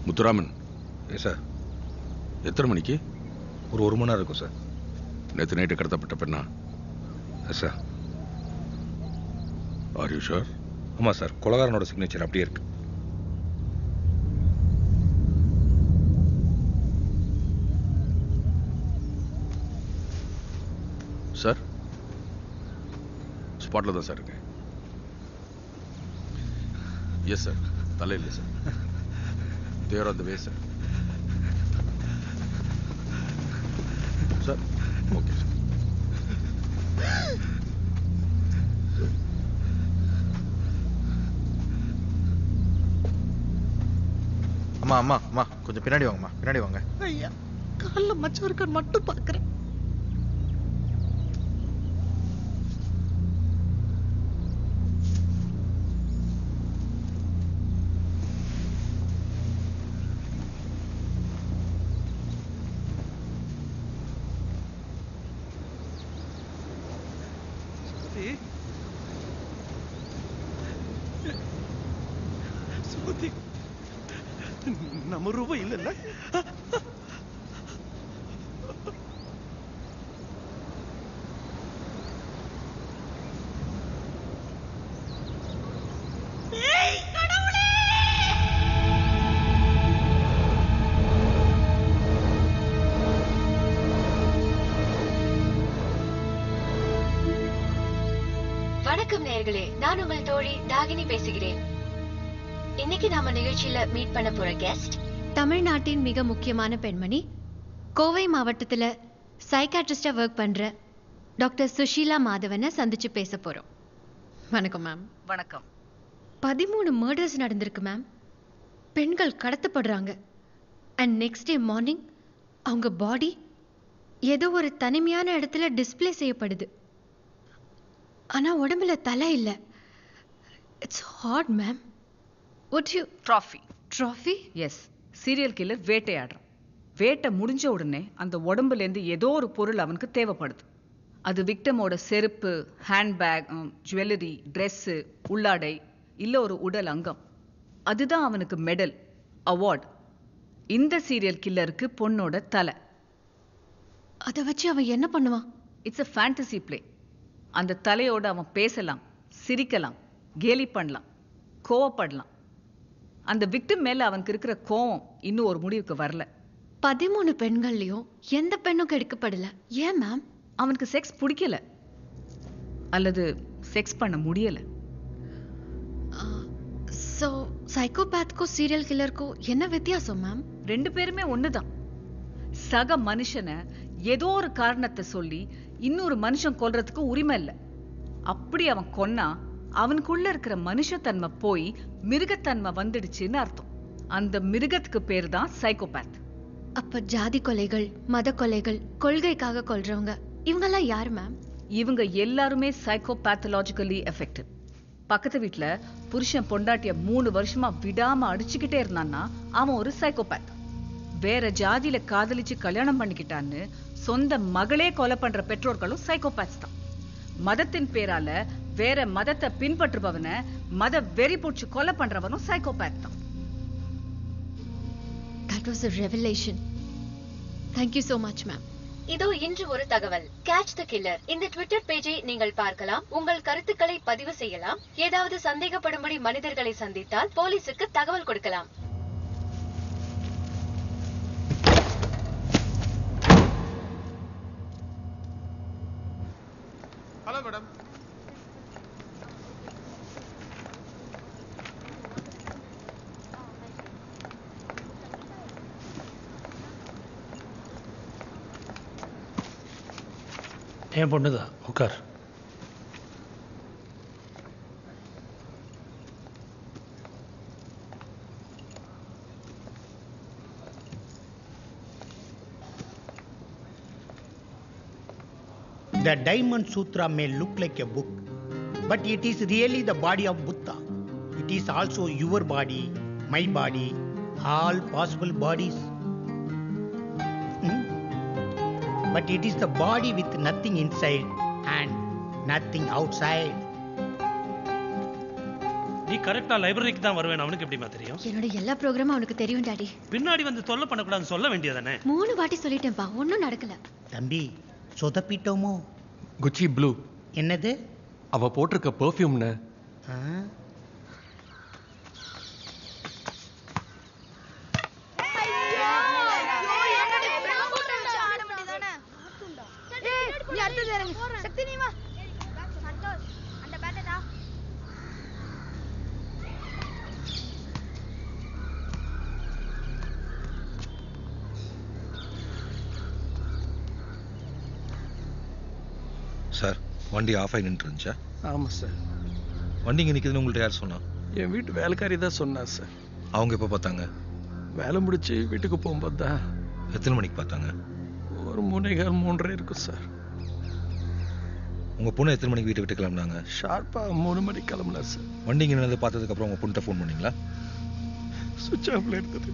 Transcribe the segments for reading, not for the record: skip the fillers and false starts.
Muthuraman. Sir. எத்தனை மணிக்கு? ஒரு மணி நேரம் இருக்கும் சார். நேற்று நைட்டு கடத்தப்பட்ட பெண்ணா? சார். Are you sure? ஆமாம் சார், கொலகாரனோட சிக்னேச்சர் அப்படியே இருக்கு. சார், ஸ்பாட்ல தான் சார் இருக்கு. எஸ் சார், தலையில் sir. There on the way sir. Sir, okay sir. அம்மா அம்மா அம்மா கொஞ்சம் பின்னாடி வாங்கம்மா, பின்னாடி வாங்க. ஐயா, காலில் மச்சம் இருக்கான்னு மட்டும் பார்க்குறேன். சுமதி, நம்ம ரூபாய் இல்லைல்ல? வணக்கம் நேயர்களே, நான் உங்கள் தோழி தாகினி பேசுகிறேன். இன்னைக்கு நாம நிகழ்ச்சியில மீட் பண்ண போற கெஸ்ட் தமிழ்நாட்டின் மிக முக்கியமான பெண்மணி, கோவை மாவட்டத்துல சைக்காட்ரிஸ்டா ஒர்க் பண்ற டாக்டர் சுஷீலா மாதவனை சந்திச்சு பேச போறோம். வணக்கம் மேம். வணக்கம். 13 மர்டர்ஸ் நடந்திருக்கு மேம். பெண்கள் கடத்தப்படுறாங்க. அண்ட் நெக்ஸ்ட் டே மார்னிங் அவங்க பாடி ஏதோ ஒரு தனிமையான இடத்துல டிஸ்பிளே செய்யப்படுது. ஆனா உடம்புல தலை இல்ல. It's hard ma'am. What you trophy? Yes, serial killer வேட்டையாடுறான். வேட்டை முடிஞ்ச உடனே அந்த உடம்புல இருந்து ஏதோ ஒரு பொருள் அவனுக்கு தேவைப்படுது. அது விக்டமோட செருப்பு, ஹேண்ட்பேக், ஜுவல்லரி, ட்ரெஸ்ஸு, உள்ளாடை, இல்ல ஒரு உடல் அங்கம். அதுதான் அவனுக்கு மெடல், அவார்ட். இந்த சீரியல் கில்லருக்கு பொண்ணோட தலை. அதை வச்சு அவன் என்ன பண்ணுவான்? It's a fantasy play. அந்த தலையோட அவன் பேசலாம், சிரிக்கலாம், கேலி பண்ணலாம், கோவப்படலாம். அந்த விக்டிம் மேல அவனுக்கு இருக்கிற கோவம் இன்னும் ஒரு முடிவுக்கு வரல. 13 பெண்கள்லயும் எந்த பெண்ணும் கெடுக்கப்படல. ஏன் மேம்? அவனுக்கு செக்ஸ் பிடிக்கல, அல்லது செக்ஸ் பண்ண முடியல. சோ சைக்கோபாத்க்கும் சீரியல் கில்லருக்கும் என்ன வித்தியாசம் மேம்? ரெண்டு பேருமே ஒண்ணுதான். சக மனுஷனை ஏதோ ஒரு காரணத்தை சொல்லி இன்னொரு மனுஷன் கொல்றதுக்கு உரிமை இல்லை. அப்படி அவன் கொன்னா அவனுக்குள்ள இருக்கிற மனுஷத்தன்மை போய் மிருகத்தன்மை வந்துடுச்சுன்னு அர்த்தம். அந்த மிருகத்துக்கு பேர் தான் சைக்கோபாத். அப்ப ஜாதி கொலைகள், மத கொலைகள், கொள்கைக்காக கொல்றவங்க இவங்கெல்லாம் யாரு மேம்? இவங்க எல்லாருமே சைக்கோபாத்தலாஜிக்கலி எஃபெக்டட். பக்கத்து வீட்டுல புருஷன் பொண்டாட்டிய 3 வருஷமா விடாம அடிச்சுக்கிட்டே இருந்தான்னா அவன் ஒரு சைக்கோபாத். வேற ஜாதியில காதலிச்சு கல்யாணம் பண்ணிக்கிட்டான்னு சொந்த மகளே கொலை பண்ற பெற்றோர்களும் சைக்கோபாத்ஸ் தான். மதத்தின் பேரால வேற மதத்தை பின்பற்றுபவனை மத வெறி பூச்சி கொலை பண்றவனும் சைக்கோபாத் தான். That was a revelation. Thank you so much ma'am. இதோ இன்று ஒரு தகவல். கேட்ச் தி கில்லர் இந்த ட்விட்டர் பேஜை நீங்கள் பார்க்கலாம். உங்கள் கருத்துக்களை பதிவு செய்யலாம். ஏதாவது சந்தேகப்படும்படி மனிதர்களை சந்தித்தால் போலீசுக்கு தகவல் கொடுக்கலாம். மேடம். என் பொண்ணுதான், உட்கார். The Diamond Sutra may look like a book, but it is really the body of Buddha. It is also your body, my body, all possible bodies. But it is the body with nothing inside and nothing outside. நீ கரெக்டா லைப்ரரிக்கு தான் வருவேன், அவனுக்கு எப்படிமா தெரியும்? என்னோட எல்லா ப்ரோக்ராமும் அவனுக்கு தெரியும் டாடி. பின்னாடி வந்து தொல்லை பண்ணக்கூடாதுன்னு சொல்ல வேண்டியதானே? 3 வாட்டி சொல்லிட்டேன்ப்பா, ஒன்றும் நடக்கல. தம்பி சொதப்பிட்டோமோ? குச்சி ப்ளூ. என்னது? அவ போட்டிருக்க பெர்ஃப்யூம்னு. சார், வண்டி ஆஃப் ஆகி நின்று இருந்துச்சா? ஆமாம் சார். வண்டி இங்கே நிற்குதுன்னு உங்கள்கிட்ட யார் சொன்னா? என் வீட்டு வேலைக்காரி தான் சொன்னா சார். அவங்க எப்போ பார்த்தாங்க? வேலை முடிச்சு வீட்டுக்கு போகும்போது தான். எத்தனை மணிக்கு பார்த்தாங்க? ஒரு 3:15 3:30 இருக்கும் சார். உங்கள் பொண்ணு எத்தனை மணிக்கு வீட்டை விட்டு கிளம்புனாங்க? ஷார்ப்பாக 3 மணிக்கு கிளம்புனா சார். வண்டி இங்கே நின்று பார்த்ததுக்கப்புறம் உங்கள் பொண்ணுகிட்ட ஃபோன் பண்ணீங்களா? சுவிட்ச் ஆஃப்ல இருந்தது.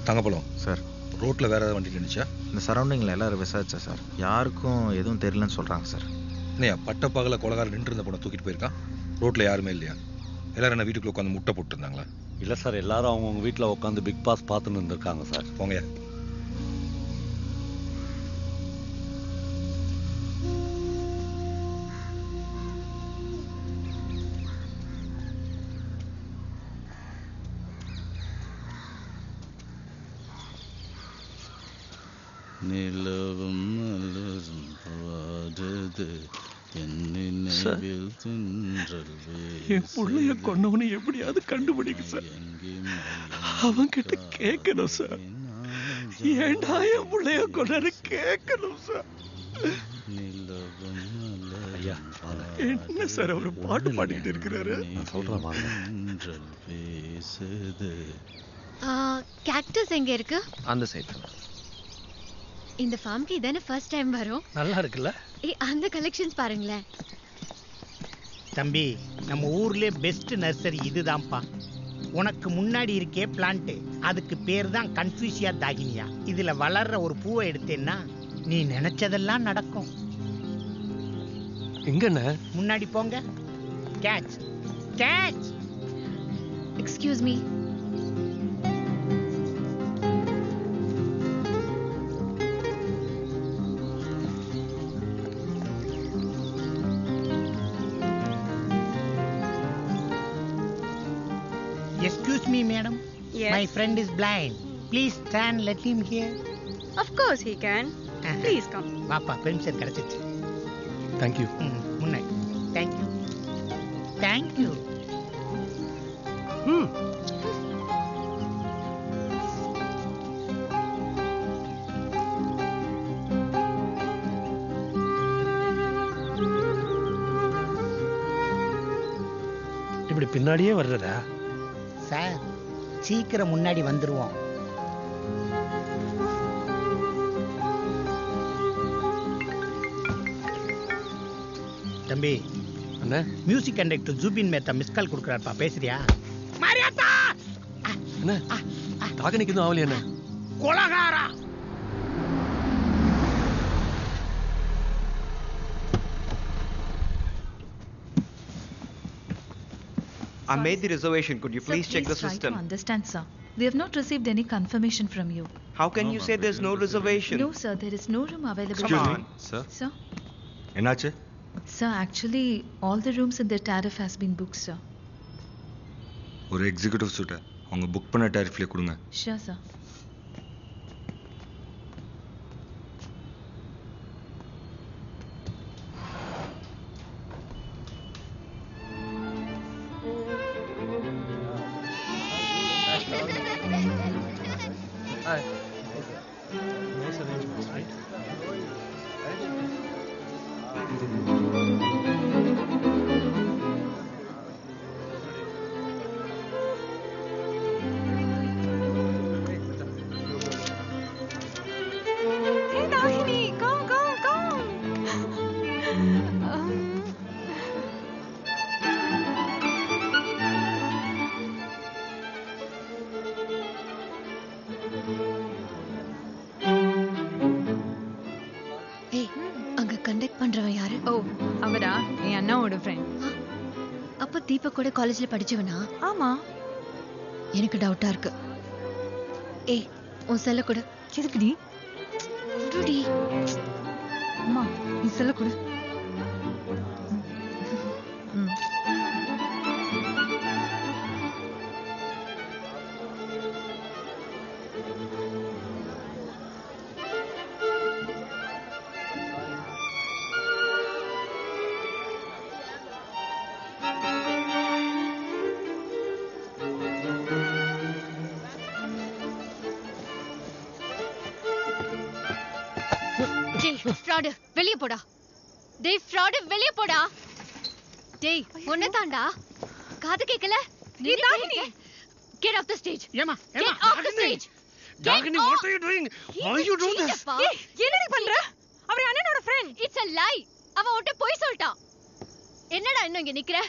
தங்கப்பழம் சார், ரோட்டில் வேற ஏதாவது வண்டி நின்றுச்சா? இந்த சரௌண்டிங்கில் எல்லாரும் விசாரிச்சா சார், யாருக்கும் எதுவும் தெரியலன்னு சொல்கிறாங்க சார். இல்லையா பட்டப்பகல கொலகாரம் நின்று இருந்த பொண்ணை தூக்கிட்டு போயிருக்கான். ரோட்ல யாருமே இல்லையா? எல்லாரும் என்ன வீட்டுக்குள்ள உட்காந்து முட்டை போட்டு இருந்தாங்களா? இல்லை சார், எல்லாரும் அவங்கவுங்க வீட்டில் உட்காந்து பிக் பாஸ் பார்த்துன்னு இருந்திருக்காங்க சார். போங்க. நிலவும் மலரும் வாடுது என் பிள்ளைய கொன்னவனை எப்படியாவது கண்டுபிடிக்க சார். அவன் கிட்ட கேட்கணும் சார். ஏண்டா என் பிள்ளைய கொன்னது கேட்கணும் சார். என்ன சார் அவரு பாட்டு பாடிக்கிட்டு இருக்கிறாரு? கேக்டஸ் எங்க இருக்கு? அந்த சைடு. இந்த ஃபார்ம்க்கு இதானே ஃபர்ஸ்ட் டைம் வரும். நல்லா இருக்குல்ல? அந்த கலெக்ஷன்ஸ் பாருங்களேன். தம்பி, நம்ம ஊர்லயே பெஸ்ட் நர்சரி இதுதான்ப்பா. உனக்கு முன்னாடி இருக்கே பிளான்ட், அதுக்கு பேர் தான் கன்ஃபியூசியா தாகினியா. இதுல வளர்ற ஒரு பூவை எடுத்தேன்னா நீ நினைச்சதெல்லாம் நடக்கும். எங்கண்ணே? முன்னாடி போங்க. Catch catch. Excuse me. Excuse me, madam. Yes. My friend is blind. Please stand, let him hear. Of course he can. Please come. வாப்பா, பெர்மிஷன் கிடைச்சிச்சு. தேங்க்யூ. முன்னாடி. Thank you. Thank you. இப்படி பின்னாடியே வர்றதா? சார், சீக்கிரம் முன்னாடி வந்துருவோம். தம்பி, அண்ணே, music conductor Zubin Mehta miss call கொடுக்குறாருப்பா, பேசுறியா? மாரியாத்தா! அண்ணே, தாகனிக்கு எதுவும் ஆகலையா அண்ணே? கொலகாரா! I made the reservation. Could you please check the Try system? to understand, sir. We have not received any confirmation from you. How can you say there's no reservation? No, sir. There is no room available. Come on. Sir. Sir? என்னாச்சு? Sir, actually, all the rooms in the tariff has been booked, sir. ஒரு executive சூட்டை அவங்க book பண்ண டாரிஃப்ல கொடுங்க. Sure, sir. Hey, Dagini, come, come, come. ஏய் அங்க conduct பண்றவன் யாரு? ஓ அவரா என் அண்ணாவோட ஃப்ரெண்ட். அப்ப தீபக் கூட காலேஜ்ல படிச்சவனா? ஆமா. எனக்கு டவுட்டா இருக்கு. ஏய் உன் செல்ல கூட. எதுக்குடி? குடுடி. அம்மா நீ செல்ல கொடு. டேய் ஃப்ராட் வெளிய போடா. டேய் ஃப்ராட் வெளிய போடா. டேய் உன்னை தாண்டா. காது கேக்கல? நீ Dakini. Get off the stage. ஏமா Get off the stage. Dagini, what are you doing? Why are you doing this? ஏய் என்னடி பண்ற? அவர் அண்ணனோட ஃப்ரெண்ட். It's a lie. அவன் உன்கிட்ட போய் சொல்லிட்டான். என்னடா இன்னும் இங்க நிக்கிற?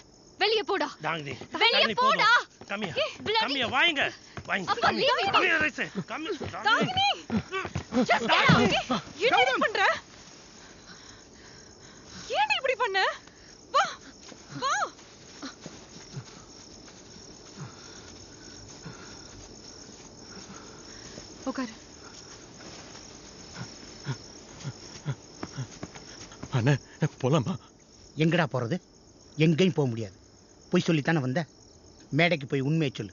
வெளிய போடா. Dagini, வெளிய Dagini, போடா. Come here. bloody- Come here, வாங்க. வாங்க. அப்பா, leave me. Come here, I say. Come here. Dakini. Just get out. என்னடி பண்ற? ஏன்டி இப்படி பண்ண? வா. வா. உட்காரு. அண்ணே போலாமா? எங்கடா போறது? எங்கேயும் போக முடியாது. போய் சொல்லித்தானே வந்த. மேடைக்கு போய் உண்மையை சொல்லு.